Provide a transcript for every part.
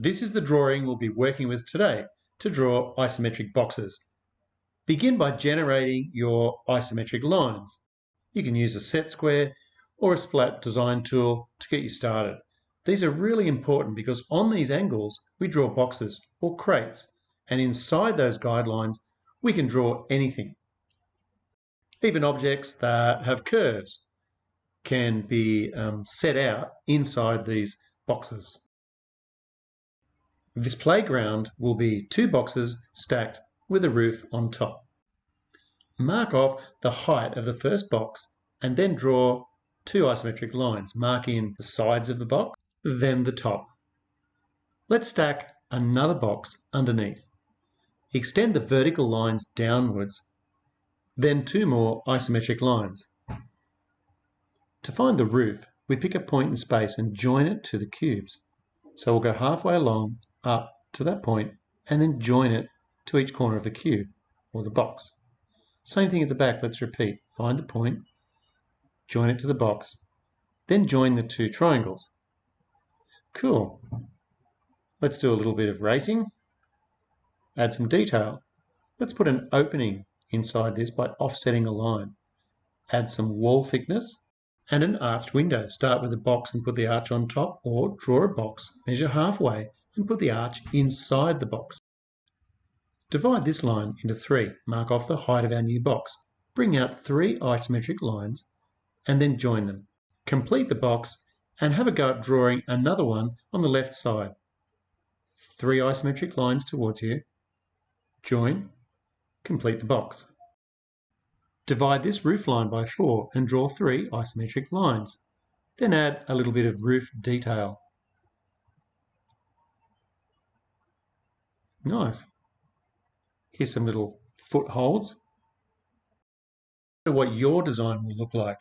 This is the drawing we'll be working with today to draw isometric boxes. Begin by generating your isometric lines. You can use a set square or a Splat design tool to get you started. These are really important because on these angles we draw boxes or crates, and inside those guidelines we can draw anything. Even objects that have curves can be set out inside these boxes. This playground will be two boxes stacked with a roof on top. Mark off the height of the first box and then draw two isometric lines, marking the sides of the box, then the top. Let's stack another box underneath. Extend the vertical lines downwards, then two more isometric lines. To find the roof, we pick a point in space and join it to the cubes. So we'll go halfway along up to that point and then join it to each corner of the cube or the box. Same thing at the back. Let's repeat. Find the point, join it to the box, then join the two triangles. Cool. Let's do a little bit of rating, add some detail. Let's put an opening inside this by offsetting a line. Add some wall thickness and an arched window. Start with a box and put the arch on top, or draw a box, measure halfway and put the arch inside the box. Divide this line into three. Mark off the height of our new box. Bring out three isometric lines and then join them. Complete the box and have a go at drawing another one on the left side. Three isometric lines towards you. Join. Complete the box. Divide this roof line by 4 and draw 3 isometric lines. Then add a little bit of roof detail. Nice. Here's some little footholds. What your design will look like.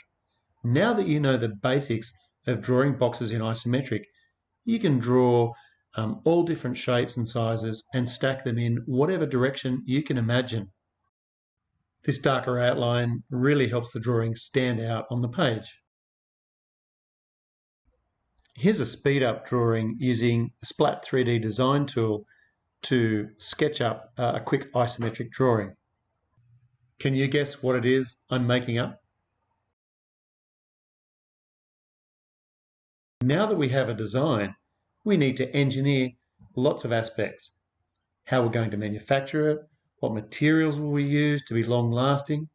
Now that you know the basics of drawing boxes in isometric, you can draw all different shapes and sizes and stack them in whatever direction you can imagine. This darker outline really helps the drawing stand out on the page. Here's a speed up drawing using the Splat 3D design tool to sketch up a quick isometric drawing. Can you guess what it is I'm making up? Now that we have a design, we need to engineer lots of aspects. How we're going to manufacture it, what materials will we use to be long-lasting,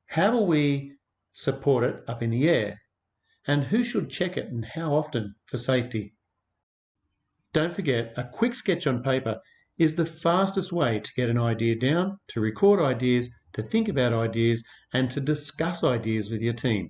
how will we support it up in the air, and who should check it and how often for safety. Don't forget, a quick sketch on paper is the fastest way to get an idea down, to record ideas, to think about ideas, and to discuss ideas with your team.